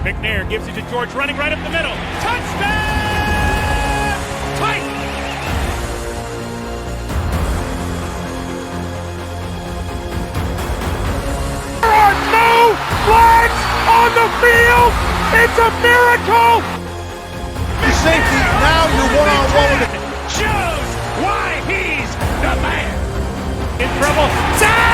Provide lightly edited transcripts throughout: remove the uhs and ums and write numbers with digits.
McNair gives it to George, running right up the middle. Touchdown! Titans! There are no flags on the field! It's a miracle! Safety, now you're one-on-one with it. Shows why he's the man! In trouble. Sack!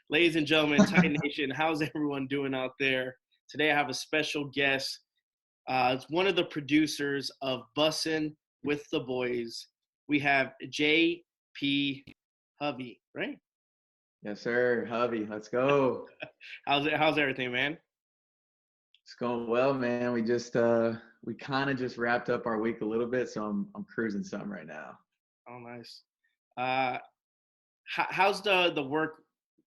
Ladies and gentlemen, Titan Nation, how's everyone doing out there? Today I have a special guest. It's one of the producers of Bussin with the Boys. We have J.P. Hovey, right? Yes, sir. Hovey, let's go. How's everything, man? It's going well, man. We kind of just wrapped up our week a little bit, so I'm cruising some right now. Oh, nice. How's the work?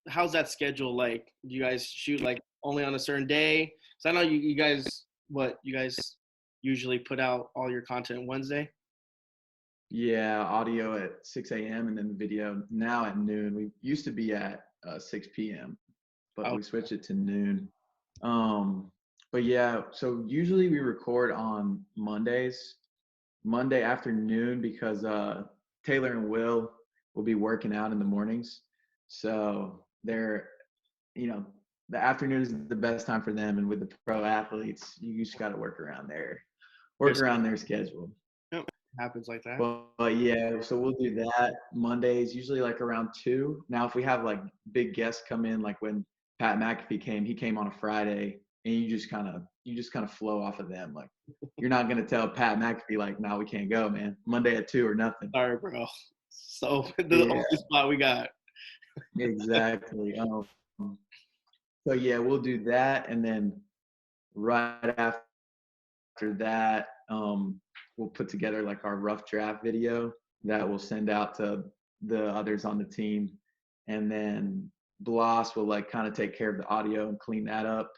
How's that schedule like? Do you guys shoot like only on a certain day? Because I know you guys usually put out all your content Wednesday. Yeah, audio at 6 a.m. and then the video now at noon. We used to be at 6 p.m., but we switched it to noon. But yeah, so usually we record on Mondays, Monday afternoon, because Taylor and Will be working out in the mornings. So they're, the afternoon is the best time for them. And with the pro athletes, you just got to work around their schedule. Yep, happens like that. But yeah, so we'll do that Mondays, usually like around 2. Now, if we have like big guests come in, like when Pat McAfee came, he came on a Friday, and you just kind of flow off of them. Like, you're not gonna tell Pat McAfee like, "No, we can't go, man. Monday at 2 or nothing." Sorry, bro. So the only spot we got. Exactly. So yeah, we'll do that, and then right after that, we'll put together like our rough draft video that we'll send out to the others on the team, and then Bloss will like kind of take care of the audio and clean that up.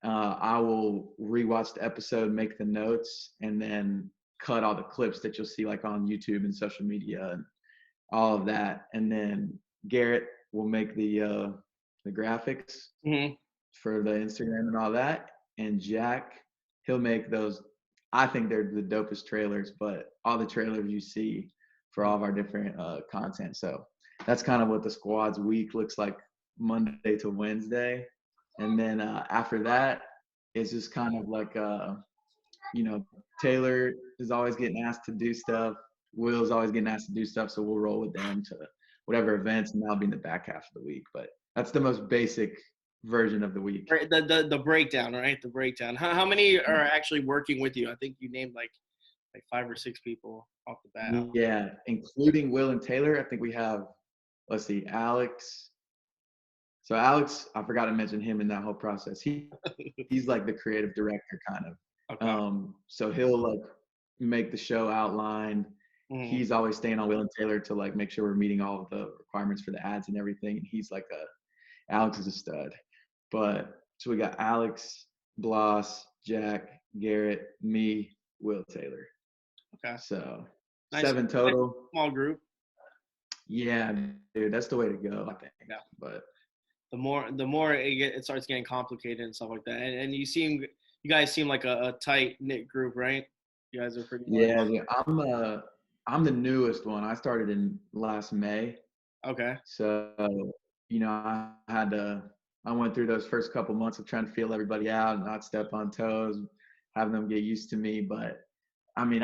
I will rewatch the episode, make the notes, and then cut all the clips that you'll see like on YouTube and social media and all of that. And then Garrett will make the graphics for the Instagram and all that. And Jack, he'll make those. I think they're the dopest trailers, but all the trailers you see for all of our different content. So that's kind of what the squad's week looks like, Monday to Wednesday. And then after that, it's just kind of like, Taylor is always getting asked to do stuff. Will's always getting asked to do stuff. So we'll roll with them to whatever events, and that'll be in the back half of the week. But that's the most basic version of the week. The breakdown, right? The breakdown. How many are actually working with you? I think you named like 5 or 6 people off the bat. Yeah, including Will and Taylor. I think we have, let's see, Alex. So Alex, I forgot to mention him in that whole process. He's like the creative director kind of. Okay. So he'll like make the show outline. He's always staying on Will and Taylor to like make sure we're meeting all of the requirements for the ads and everything. And he's like Alex is a stud. But so we got Alex, Bloss, Jack, Garrett, me, Will, Tayller. Okay. So nice. 7 total. Nice small group. Yeah, dude, that's the way to go, I think. Yeah. But the more it starts getting complicated and stuff like that. And you guys seem like a tight knit group, right? You guys are pretty. Yeah, I'm the newest one. I started in last May. Okay. So, I went through those first couple months of trying to feel everybody out and not step on toes, having them get used to me. But I mean,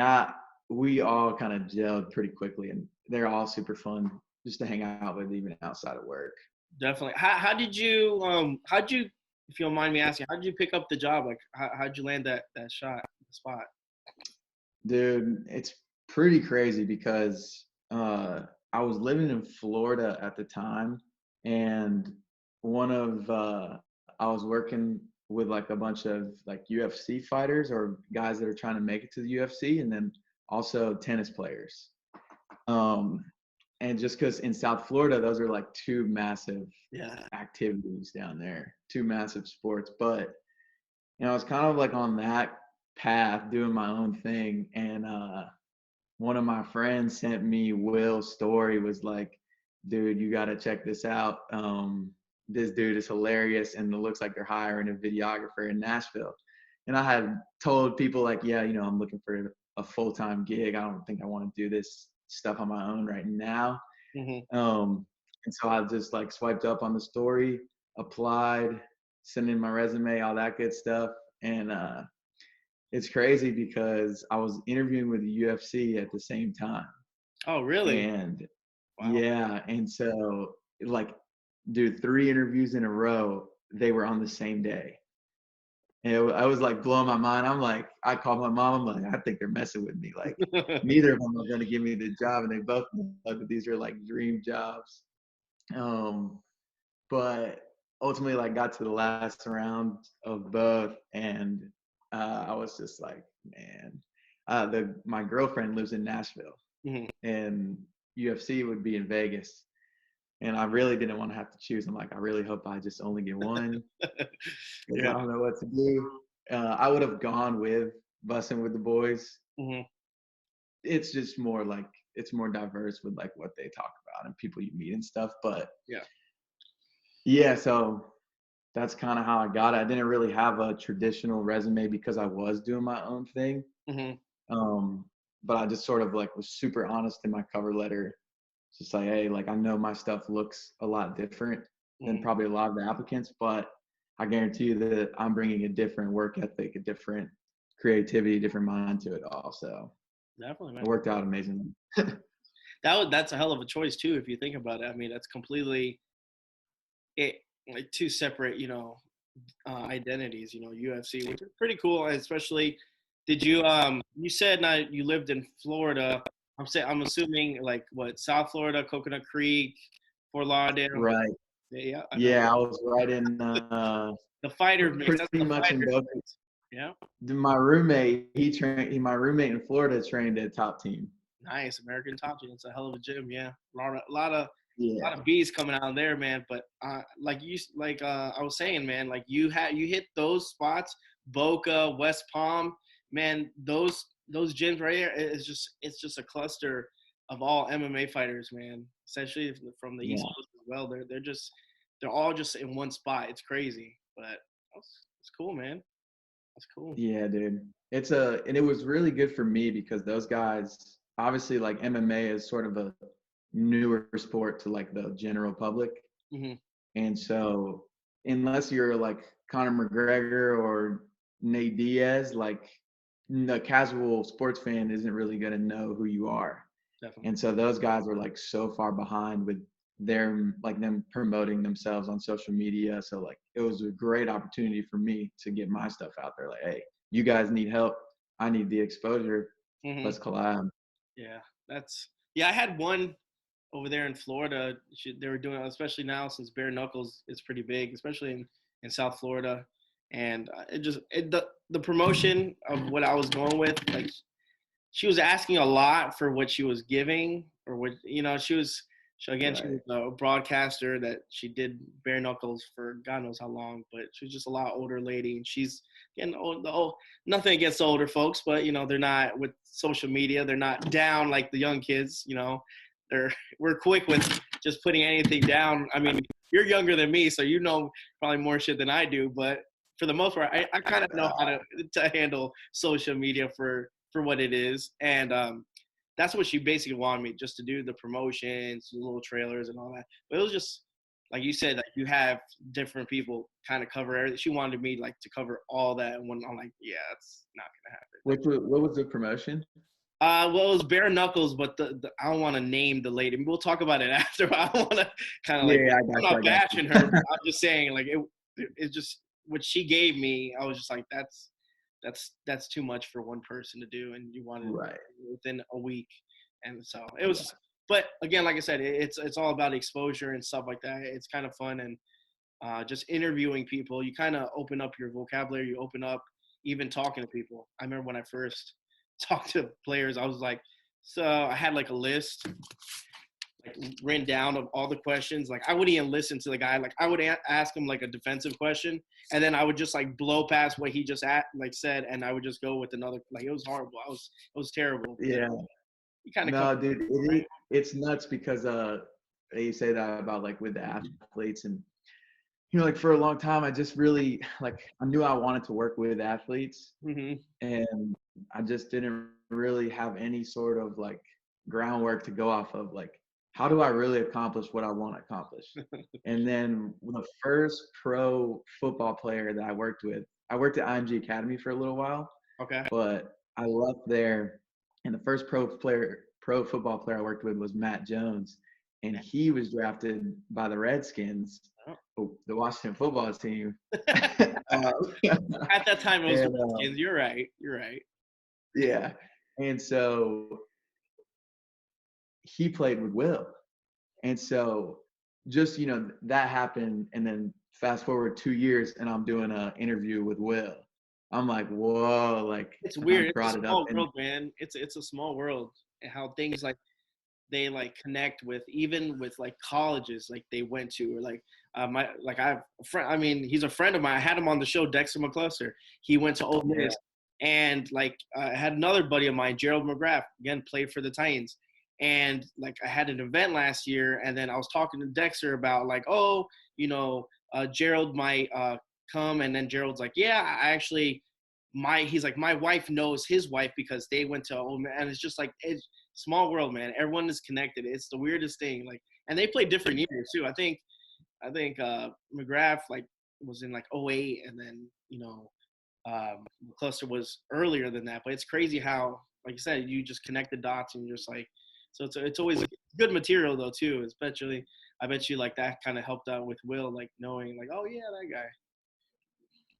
we all kind of gelled pretty quickly, and they're all super fun just to hang out with, even outside of work. Definitely. How did you, if you don't mind me asking, how did you pick up the job? Like, how'd you land that spot? Dude, it's pretty crazy because I was living in Florida at the time, and I was working with like a bunch of like UFC fighters or guys that are trying to make it to the UFC, and then also tennis players. And just because in South Florida, those are like two massive activities down there, two massive sports. But I was kind of like on that path doing my own thing, and one of my friends sent me Will's story, was like, dude, you got to check this out. This dude is hilarious, and it looks like they're hiring a videographer in Nashville. And I had told people like, yeah, I'm looking for a full-time gig. I don't think I want to do this stuff on my own right now. And so I just like swiped up on the story, applied, sent in my resume, all that good stuff. And it's crazy because I was interviewing with the UFC at the same time. Oh, really? And wow. Yeah. And so like, dude, 3 interviews in a row, they were on the same day. And I was like blowing my mind. I'm like, I called my mom. I'm like, I think they're messing with me. Like, neither of them are going to give me the job. And they both know that these are like dream jobs. But ultimately, like, got to the last round of both. And I was just like, man, my girlfriend lives in Nashville, and UFC would be in Vegas. And I really didn't want to have to choose. I'm like, I really hope I just only get one. I don't know what to do. I would have gone with Bussin' with the Boys. It's just more like, it's more diverse with like what they talk about and people you meet and stuff. But yeah, so that's kind of how I got it. I didn't really have a traditional resume because I was doing my own thing. But I just sort of like was super honest in my cover letter. Just like, hey, like, I know my stuff looks a lot different than probably a lot of the applicants, but I guarantee you that I'm bringing a different work ethic, a different creativity, different mind to it all. So definitely, man. It worked out amazingly. That's a hell of a choice too, if you think about it. I mean, that's completely like two separate, identities. UFC, which is pretty cool, especially. Did you you said now you lived in Florida? I'm assuming like what, South Florida, Coconut Creek, Fort Lauderdale. Right. Yeah. I was right in the fighter mix. Pretty much in both. Yeah. My roommate, my roommate in Florida trained at Top Team. Nice, American Top Team. It's a hell of a gym. Yeah, a lot of bees coming out of there, man. But I was saying, man, like you hit those spots, Boca, West Palm, man. Those gyms right here, it's just a cluster of all MMA fighters, man. Essentially from the East Coast as well. They're all just in one spot. It's crazy, but it's cool, man. That's cool. Yeah, dude. And it was really good for me because those guys, obviously, like, MMA is sort of a newer sport to like the general public. And so unless you're like Conor McGregor or Nate Diaz, like, the casual sports fan isn't really going to know who you are. Definitely. And so those guys are like so far behind with them promoting themselves on social media. So like, it was a great opportunity for me to get my stuff out there. Like, hey, you guys need help. I need the exposure. Let's collab. Yeah, I had one over there in Florida. They were doing, especially now since bare knuckles is pretty big, especially in South Florida. And the promotion of what I was going with, like, she was asking a lot for what she was giving, or what, she was a broadcaster that she did bare knuckles for God knows how long, but she was just a lot older lady, and she's getting old. Nothing against the older folks, but they're not with social media. They're not down like the young kids. We're quick with just putting anything down. I mean, you're younger than me, so probably more shit than I do, but for the most part, I kind of know how to handle social media for what it is. And that's what she basically wanted me, just to do the promotions, the little trailers and all that. But it was just, like you said, like, you have different people kind of cover everything. She wanted me like to cover all that. And when I'm like, yeah, it's not going to happen. What was the promotion? Well, it was bare knuckles, but I don't want to name the lady. We'll talk about it after. I don't want to kind of like, I'm not bashing her. But I'm just saying, like, it just, what she gave me, I was just like, that's too much for one person to do, and you wanted it within a week. And so it was, but again, like I said, it's all about exposure and stuff like that. It's kind of fun, and just interviewing people. You kind of open up your vocabulary. You open up even talking to people. I remember when I first talked to players, I was like, so I had like a list like written down of all the questions. Like I wouldn't even listen to the guy. Like I would ask him like a defensive question, and then I would just like blow past what he just said, and I would just go with another. Like it was horrible. It was terrible. Yeah. You kind of No, dude, it's nuts because you say that about like with the athletes, and like for a long time I just really like I knew I wanted to work with athletes, and I just didn't really have any sort of like groundwork to go off of. Like, how do I really accomplish what I want to accomplish? And then the first pro football player that I worked at IMG Academy for a little while. Okay. But I left there, and the first pro football player I worked with was Matt Jones, and he was drafted by the Redskins, the Washington football team. At that time, it was the Redskins. You're right. Yeah, and so he played with Will, and so just that happened, and then fast forward 2 years, and I'm doing an interview with Will. I'm like, whoa, like it's weird. It's a small world, man. It's a small world, and how things like they like connect with, even with like colleges like they went to, or like I have a friend. I mean, he's a friend of mine. I had him on the show, Dexter McCluster. He went to Ole Miss, and like I had another buddy of mine, Gerald McGrath, again played for the Titans. And like I had an event last year, and then I was talking to Dexter about like, Gerald might come, and then Gerald's like, yeah, I actually, he's like, my wife knows his wife because they went to Ole Miss, and it's just like it's small world, man. Everyone is connected. It's the weirdest thing. Like, and they play different years too. I think McGrath like was in like 08, and then McCluster was earlier than that. But it's crazy how, like you said, you just connect the dots, and you're just like. So it's always good material though too. Especially, I bet you like that kind of helped out with Will, like knowing like, oh yeah, that guy.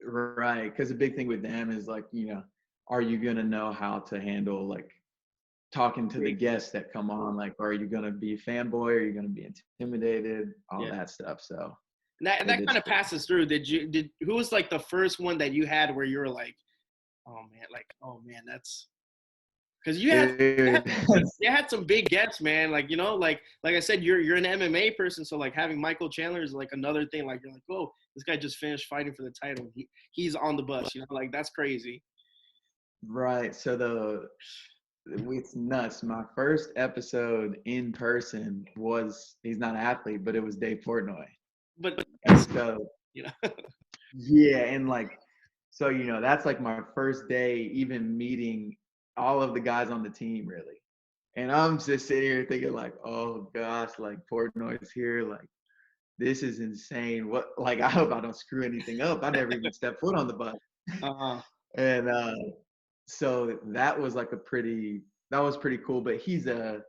Right, because the big thing with them is like, are you gonna know how to handle like talking to the guests that come on? Like, are you gonna be a fanboy? Are you gonna be intimidated? All that stuff. So that kind of passes through. Who was like the first one that you had where you were like, oh man, that's. Because you had some big guests, man. Like, like I said, you're an MMA person, so like having Michael Chandler is like another thing. Like you're like, oh, this guy just finished fighting for the title. He's on the bus, like that's crazy. Right. So it's nuts. My first episode in person he's not an athlete, but it was Dave Portnoy. But so yeah, and like so that's like my first day even meeting all of the guys on the team, really. And I'm just sitting here thinking like, oh gosh, like Portnoy's here, like this is insane. What, like, I hope I don't screw anything up. I never even stepped foot on the bus. And so that was like pretty cool. But he's like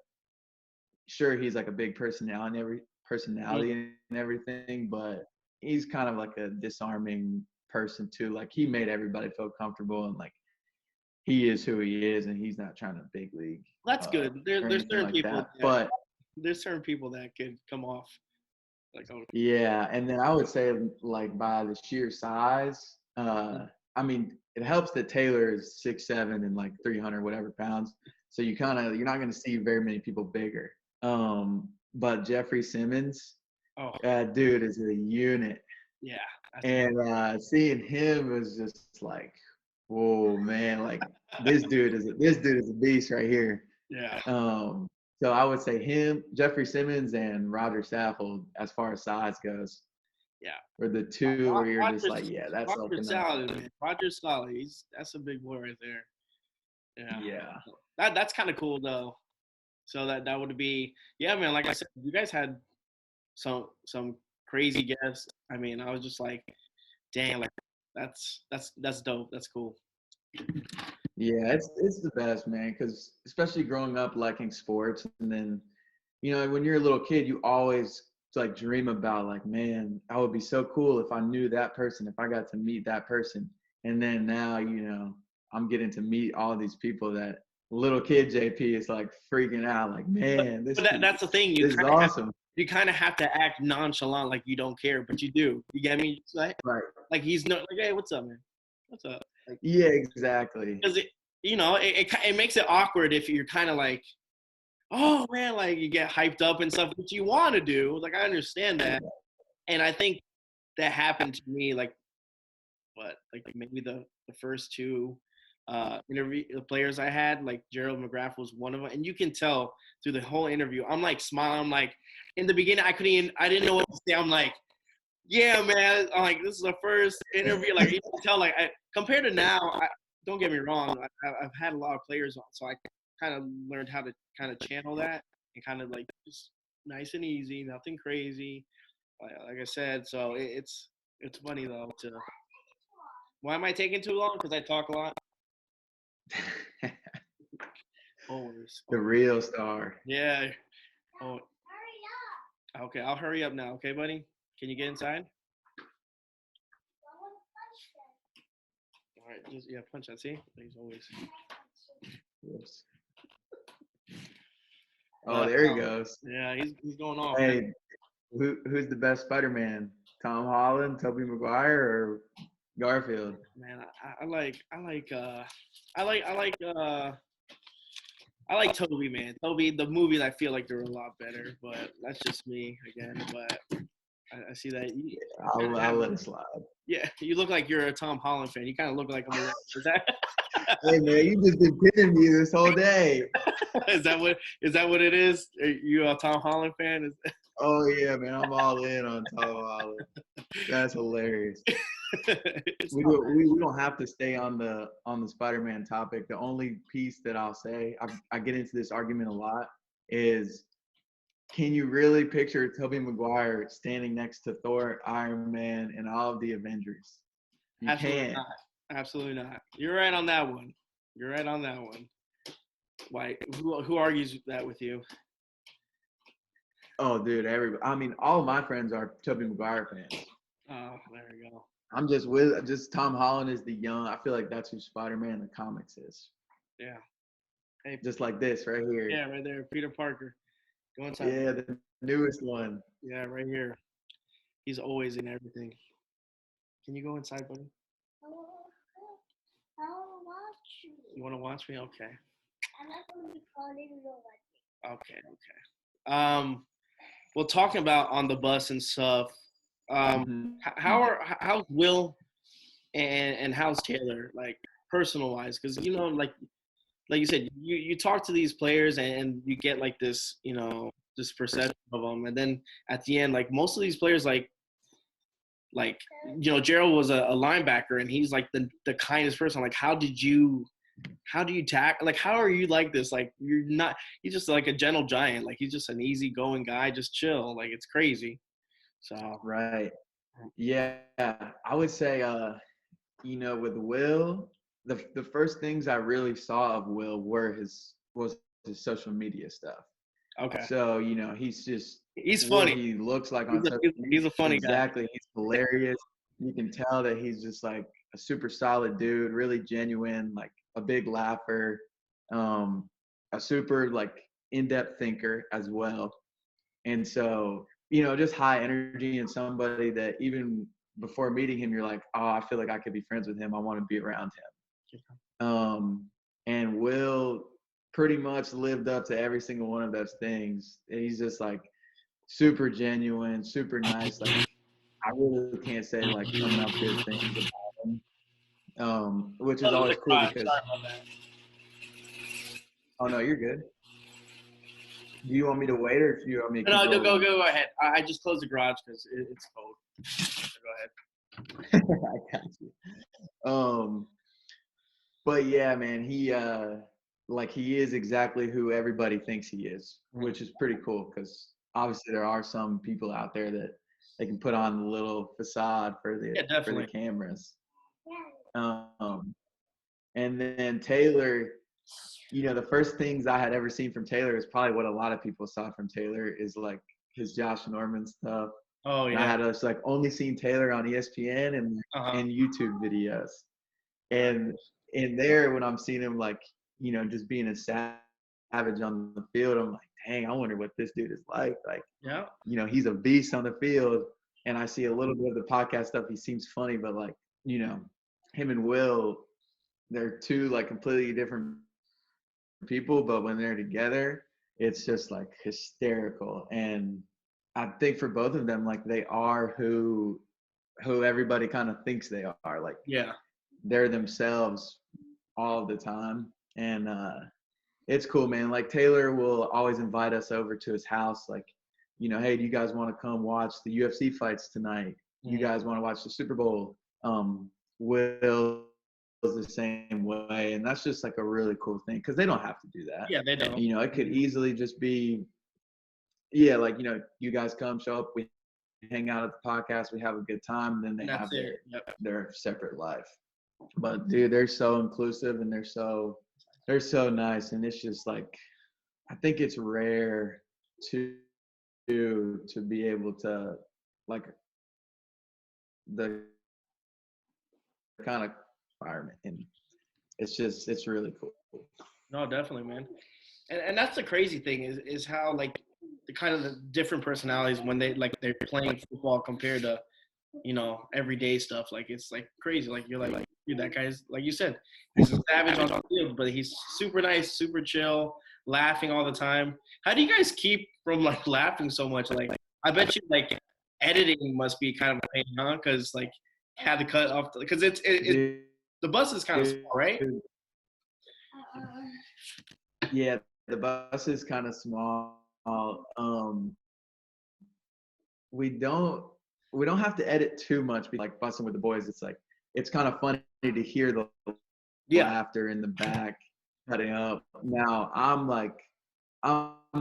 a big personality and everything, but he's kind of like a disarming person too. Like he made everybody feel comfortable, and like he is who he is, and he's not trying to big league. That's good. There's certain like people, but there's certain people that could come off like, oh. Yeah, and then I would say like by the sheer size, I mean, it helps that Taylor is 6'7" and like 300 whatever pounds, so you're not going to see very many people bigger. But Jeffrey Simmons, dude is a unit. Yeah. And seeing him was just like, whoa, man! Like this dude is a beast right here. Yeah. So I would say him, Jeffrey Simmons, and Roger Saffold, as far as size goes. Yeah. Or the two where you're just like, yeah, that's Roger's solid, man. Roger's solid. That's a big boy right there. Yeah. Yeah. That's kind of cool though. So that would be, yeah, man. Like I said, you guys had some crazy guests. I mean, I was just like, dang, like that's dope. That's cool. Yeah, it's the best, man, because especially growing up liking sports, and then when you're a little kid, you always like dream about like, man, that would be so cool if I knew that person, if I got to meet that person. And then now I'm getting to meet all these people that little kid JP is like freaking out, like, man, that's the thing. This is awesome. you kind of have to act nonchalant, like you don't care, but you do. You get me? Like he's no, like, hey, what's up, man? What's up? Like, Yeah, exactly. because it makes it awkward if you're kind of like, oh man, like you get hyped up and stuff, which you want to do. Like I understand that, and I think that happened to me like maybe the first two interview players I had, like Gerald McGrath was one of them, and you can tell through the whole interview, I'm like smiling. I'm like, in the beginning, I didn't know what to say. I'm like, yeah, man. I'm like, this is the first interview. Like you can tell, like compared to now, don't get me wrong. I've had a lot of players on, so I kind of learned how to kind of channel that and kind of like just nice and easy, nothing crazy. Like I said, so it's funny though. Why am I taking too long? Because I talk a lot. Always. The real star. Yeah. Oh. Okay, I'll hurry up now. Okay, buddy. Can you get inside? All right, just punch that. See, he's always. Yes. Oh, there he goes. Yeah, he's going off. Hey, who's the best Spider-Man? Tom Holland, Tobey Maguire, or Garfield? Man, I like Toby, man. Toby, the movies I feel like they're a lot better, but that's just me again. But I see that. I'll let it slide. Yeah, you look like you're a Tom Holland fan. You kind of look like I'm. Hey man, you just been kidding me this whole day. Is that what it is? Are you a Tom Holland fan? Oh yeah, man, I'm all in on Tom Holland. That's hilarious. We don't have to stay on the Spider-Man topic. The only piece that I'll say, I get into this argument a lot, is can you really picture Tobey Maguire standing next to Thor, Iron Man, and all of the Avengers? You Absolutely can't. not. Absolutely not. You're right on that one. Why? Who argues that with you? Oh, dude, all of my friends are Tobey Maguire fans. Oh, there we go. I'm just Tom Holland is the young. I feel like that's who Spider-Man in the comics is. Yeah. Hey, just like this right here. Yeah, right there, Peter Parker. Go inside. Yeah, the newest one. Yeah, right here. He's always in everything. Can you go inside, buddy? I want to watch you. You want to watch me? Okay. I'm not going to be calling nobody. Okay. Well, talking about on the bus and stuff. How's Will and how's Taylor, like personal wise? Because like you said, you talk to these players and you get like this this perception of them, and then at the end, like most of these players, like Gerald was a linebacker and he's like the kindest person. Like how do you tackle, like how are you like this? Like he's just like a gentle giant. Like he's just an easygoing guy, just chill. Like it's crazy. So right. Yeah, I would say with Will, the first things I really saw of Will was his social media stuff. Okay. So he's funny. He looks like he's a funny guy. Exactly. He's hilarious. You can tell that he's just like a super solid dude, really genuine, like a big laugher, a super like in-depth thinker as well. And so, just high energy, and somebody that even before meeting him, you're like, oh, I feel like I could be friends with him. I want to be around him. And Will pretty much lived up to every single one of those things. And he's just like super genuine, super nice. Like I really can't say like enough good things about him. Which is always cool because. Oh no, you're good. Do you want me to wait, or do you want me to No, go ahead. I just closed the garage because it's cold. So go ahead. I got you. But yeah, man, he is exactly who everybody thinks he is, which is pretty cool because obviously there are some people out there that they can put on the little facade for the cameras. And then Taylor, the first things I had ever seen from Taylor is probably what a lot of people saw from Taylor is like his Josh Norman stuff. Oh yeah. And I had just like only seen Taylor on ESPN and YouTube videos. And in there, when I'm seeing him like, just being a savage Savage on the field, I'm like, dang, I wonder what this dude is like. Like, Yeah. you know, he's a beast on the field. And I see a little bit of the podcast stuff. He seems funny, but like, you know, him and Will, they're two like completely different people, but when they're together, it's just like hysterical. And I think for both of them, like they are who everybody kind of thinks they are. Like Yeah. they're themselves all the time. And it's cool, man. Like Taylor will always invite us over to his house, like, you know, hey, do you guys want to come watch the UFC fights tonight? You guys want to watch the Super Bowl? Will the same way, and that's just like a really cool thing because they don't have to do that. Yeah, they don't. You know, it could easily just be, yeah, like, you know, you guys come, show up, we hang out at the podcast, we have a good time, and then they have their separate life. But dude, they're so inclusive and they're so nice, and it's just like, I think it's rare to be able to like the kind of environment, and it's really cool. No, definitely, man. And that's the crazy thing is how like the kind of the different personalities when they're playing football compared to, you know, everyday stuff. Like it's like crazy. Like you're like, dude, that guy's like you said, he's a savage on the field, but he's super nice, super chill, laughing all the time. How do you guys keep from like laughing so much? Like I bet you like editing must be kind of a pain, huh? Because like had to cut off because the bus is kind of small, right? Yeah, the bus is kind of small. We don't have to edit too much. Like Bussin' with the boys, it's like it's kind of funny to hear the laughter in the back cutting up. Now I'm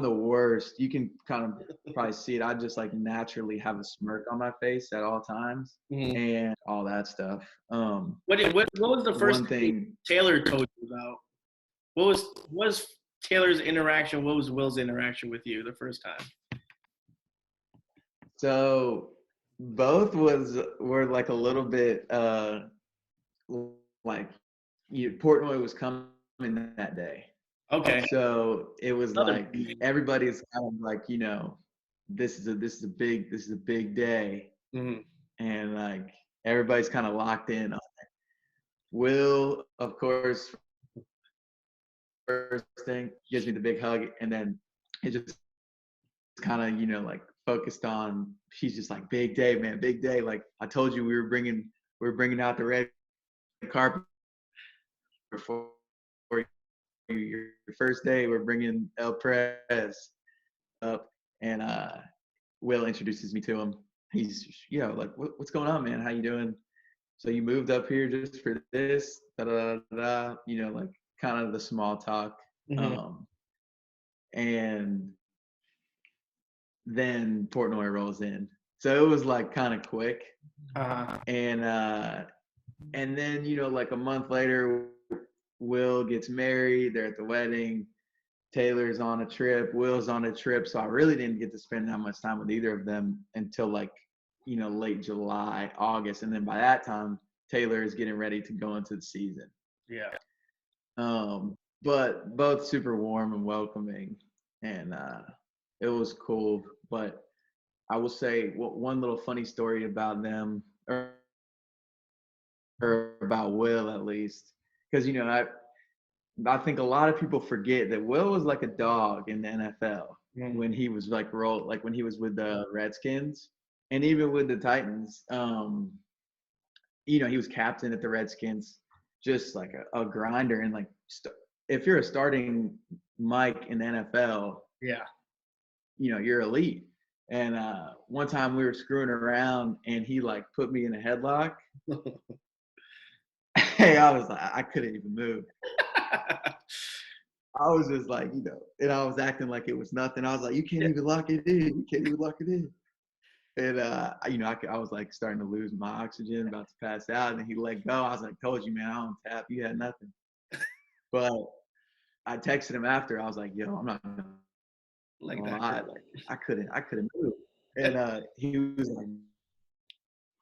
the worst. You can kind of probably see it. I just like naturally have a smirk on my face at all times and all that stuff. What was the first thing Taylor told you about? What was Taylor's interaction? What was Will's interaction with you the first time? So both were like a little bit like Portnoy was coming that day. Okay. So it was like everybody's kind of like, you know, this is a big day, and like everybody's kind of locked in on it. Will, of course, first thing gives me the big hug, and then it just kind of, you know, like focused on, he's just like, big day, man, big day. Like I told you, we were bringing out the red carpet before your first day. We're bringing El Perez up, and Will introduces me to him. He's, you know, like, what's going on, man? How you doing? So you moved up here just for this, da da da, you know, like kind of the small talk. And then Portnoy rolls in. So it was like kind of quick. And then, you know, like a month later, Will gets married. They're at the wedding. Taylor's on a trip. Will's on a trip. So I really didn't get to spend that much time with either of them until like, you know, late July, August. And then by that time, Taylor is getting ready to go into the season. Yeah. But both super warm and welcoming, and it was cool. But I will say one little funny story about them, or about Will at least, because, you know, I think a lot of people forget that Will was like a dog in the NFL when he was like when he was with the Redskins and even with the Titans. You know, he was captain at the Redskins, just like a grinder, and like if you're a starting Mike in the NFL, you know, you're elite. And one time we were screwing around and he like put me in a headlock. Hey, I was like, I couldn't even move. I was just like, you know, and I was acting like it was nothing. I was like, you can't even lock it in. You can't even lock it in. And, you know, I was like starting to lose my oxygen, about to pass out. And then he let go. I was like, told you, man, I don't tap. You had nothing. But I texted him after. I was like, yo, I'm not going to like lie. that. Like, I couldn't move. And he was like,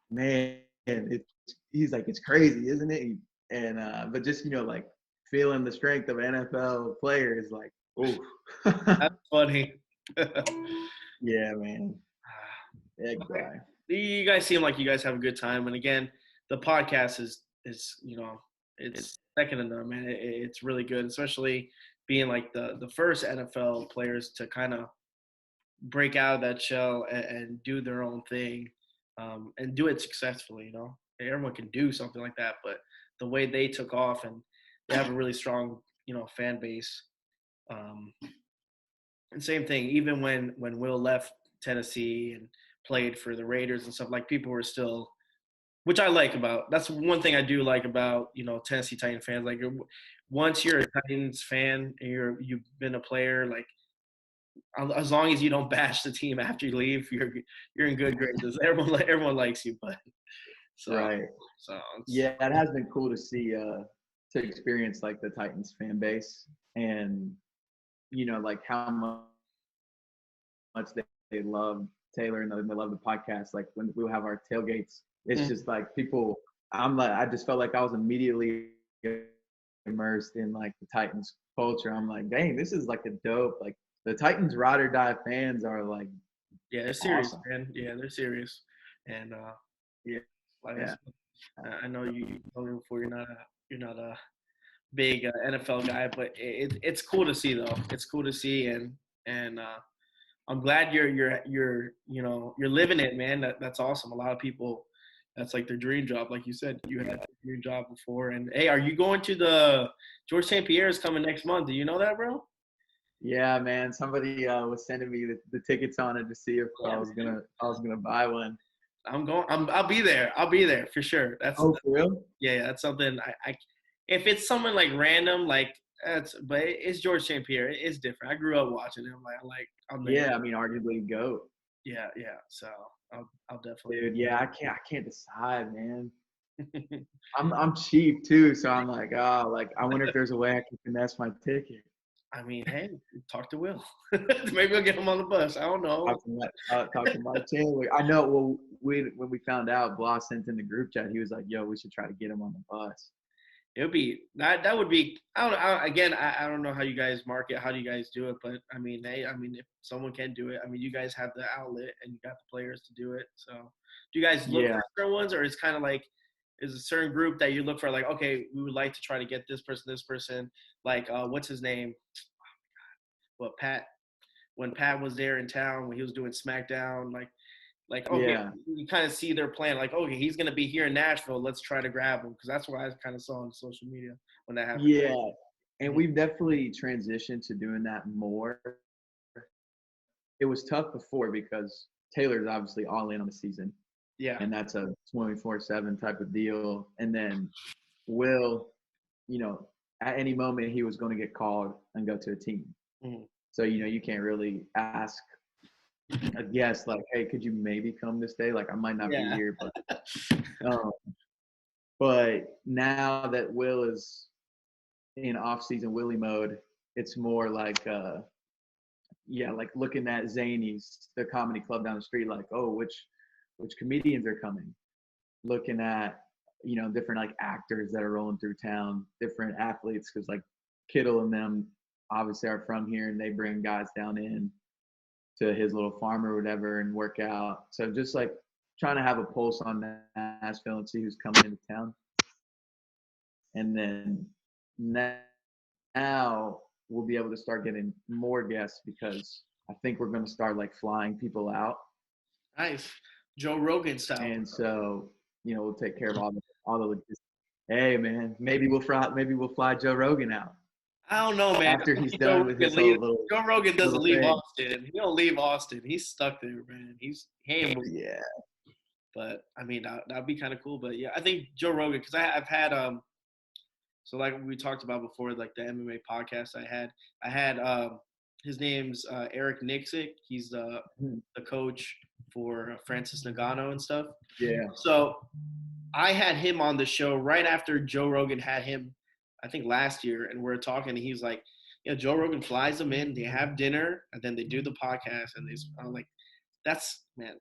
man, he's like, it's crazy, isn't it? And but just, you know, like feeling the strength of an NFL player is like, Ooh. That's funny. Yeah, man. That guy. You guys seem like you guys have a good time, and again, the podcast is it's second to none, man. It's really good, especially being like the first NFL players to kind of break out of that shell and do their own thing, and do it successfully. Everyone can do something like that, but the way they took off and they have a really strong fan base. Um, and same thing, even when Will left Tennessee and played for the Raiders and stuff, like people were still, which I like about. That's one thing I do like about Tennessee Titan fans. Like once you're a Titans fan and you've been a player, like as long as you don't bash the team after you leave, you're in good graces. Everyone likes you, but Right. so Yeah, it has been cool to see to experience like the Titans fan base and like how much they love Taylor and they love the podcast. Like when we have our tailgates, it's just like people. I just felt like I was immediately immersed in like the Titans culture. I'm like, dang, this is like a dope. Like the Titans ride or die fans are like, yeah, they're serious, awesome. man. Yeah, they're serious, and Yeah. like Yeah. I know you told me before you're not a big NFL guy, but it's cool to see though. It's cool to see, and I'm glad you're living it, man. That's awesome. A lot of people, that's like their dream job. Like you said, you had your dream job before. And hey, are you going to the George St. Pierre is coming next month? Do you know that, bro? Yeah, man. Somebody was sending me the tickets on it to see if I was gonna buy one. I'm going. I'll be there. I'll be there for sure. Oh, for real? Yeah. That's something I if it's someone like random, like but it's George St. Pierre. It's different. I grew up watching him. I'm there. Yeah, I mean, arguably GOAT. Yeah. So I'll definitely. Dude, yeah, I can't decide, man. I'm cheap too, so I'm like, like I wonder if there's a way I can finesse my ticket. I mean, hey, talk to Will. Maybe we'll get him on the bus. I don't know. Talk to my Chandler. I know. Well, when we found out, Bloss sent in the group chat. He was like, "Yo, we should try to get him on the bus." It would be that would be. I don't know. Again, I don't know how you guys market. How do you guys do it? But I mean, hey, I mean, if someone can do it, I mean, you guys have the outlet and you got the players to do it. So, do you guys look for certain ones, or it's kind of like is a certain group that you look for? Like, okay, we would like to try to get this person. Like, what's his name? What Pat? When Pat was there in town, when he was doing SmackDown, like okay, Yeah. you kind of see their plan. Like, okay, he's gonna be here in Nashville. Let's try to grab him because that's what I kind of saw on social media when that happened. Yeah, and we've definitely transitioned to doing that more. It was tough before because Taylor's obviously all in on the season. Yeah. And that's a 24/7 type of deal. And then Will, at any moment he was going to get called and go to a team. Mm-hmm. So, you can't really ask a guest like, hey, could you maybe come this day? Like I might not be here, but now that Will is in off-season Willie mode, it's more like like looking at Zany's, the comedy club down the street, like, oh, which comedians are coming, looking at different like actors that are rolling through town, different athletes, because like Kittle and them obviously are from here and they bring guys down in to his little farm or whatever and work out. So just like trying to have a pulse on Nashville and see who's coming into town. And then now we'll be able to start getting more guests because I think we're going to start like flying people out. Nice. Joe Rogan style. And so, we'll take care of all the logistics. Hey man, maybe we'll fly Joe Rogan out. I don't know, man. After he's done with his little Joe Rogan doesn't leave thing. Austin. He don't leave Austin. He's stuck there, man. He's hammered. Yeah. But I mean, that'd be kind of cool. But yeah, I think Joe Rogan, because I've had so like we talked about before, like the MMA podcast I had his name's Eric Nixick. He's the coach for Francis Ngannou and stuff. Yeah. So I had him on the show right after Joe Rogan had him, I think last year, and we're talking, and he's like, Joe Rogan flies them in, they have dinner, and then they do the podcast, and I'm like, that's, man,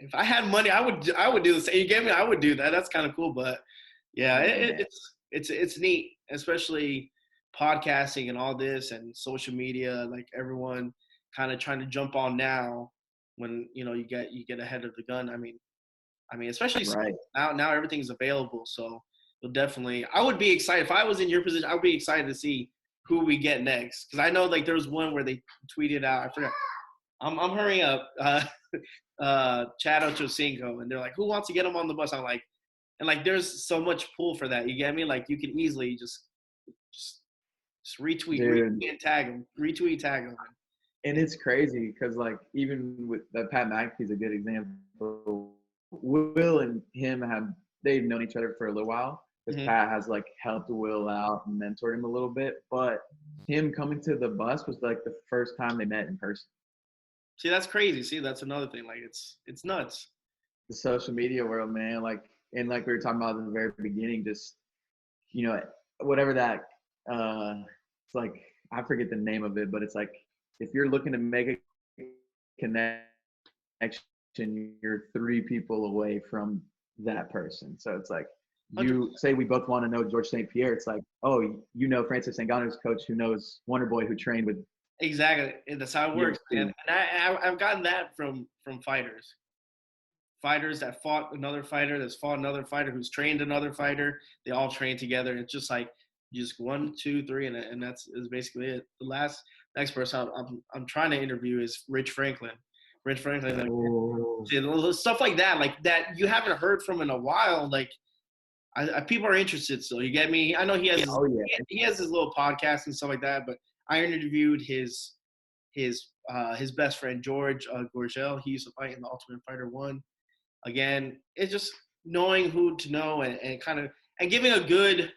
if I had money, I would do the same. You gave me, I would do that. That's kind of cool, but yeah, it's neat, especially podcasting and all this and social media, like everyone kind of trying to jump on now when you get ahead of the gun. I mean, especially Right. now everything's available, so you'll definitely. I would be excited if I was in your position. I would be excited to see who we get next, because I know like there was one where they tweeted out. I forgot. I'm hurrying up. Chad Ochocinco, and they're like, who wants to get him on the bus? I'm like, and like there's so much pull for that. You get me? Like you can easily just retweet, Dude. retweet and tag him, retweet, tag him. And it's crazy because, like, even with Pat McAfee's a good example. Will and him they've known each other for a little while because Pat has like helped Will out and mentored him a little bit. But him coming to the bus was like the first time they met in person. See, that's crazy. See, that's another thing. Like it's nuts. The social media world, man. Like, and like we were talking about in the very beginning, just whatever that it's like, I forget the name of it, but it's like if you're looking to make a connection, you're 3 people away from that person. So it's like, you say we both want to know George St. Pierre. It's like, oh, Francis Ngannou's coach who knows Wonder Boy who trained with. Exactly, and that's how it works. And I've gotten that from fighters that fought another fighter, that's fought another fighter, who's trained another fighter. They all train together. It's just like just 1, 2, 3, and that's is basically it. The next person I'm trying to interview is Rich Franklin. Rich Franklin, like, stuff like that you haven't heard from in a while. Like, people are interested still. You get me? I know he has he has his little podcast and stuff like that, but I interviewed his best friend George Gorgel. He used to fight in the Ultimate Fighter 1. Again, it's just knowing who to know and kind of and giving a good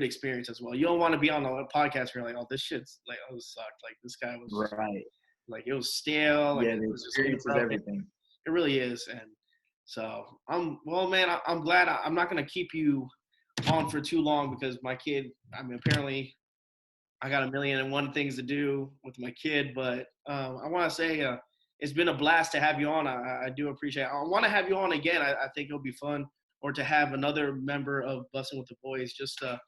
experience as well. You don't want to be on a podcast where you're like, oh, this shit's like, oh, this sucked. Like this guy was right. Like it was stale. Like, the experience is everything. It really is, and so I'm glad. I'm not gonna keep you on for too long because my kid. I mean, apparently, I got 1,000,001 things to do with my kid. But I want to say it's been a blast to have you on. I do appreciate it. I want to have you on again. I think it'll be fun, or to have another member of Bussin' with the Boys. Just I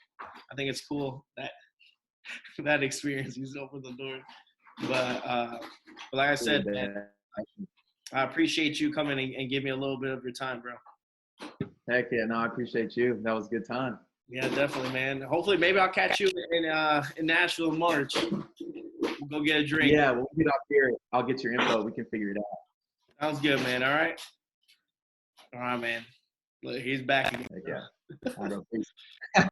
think it's cool that experience. He's opened the door. But like I said, man, I appreciate you coming and give me a little bit of your time, bro. Heck yeah, no, I appreciate you. That was a good time. Yeah, definitely, man. Hopefully, maybe I'll catch you in Nashville in March. We'll go get a drink. Yeah, we'll get up here. I'll get your info. We can figure it out. Sounds good, man. All right, man. Look, he's back again. Heck yeah.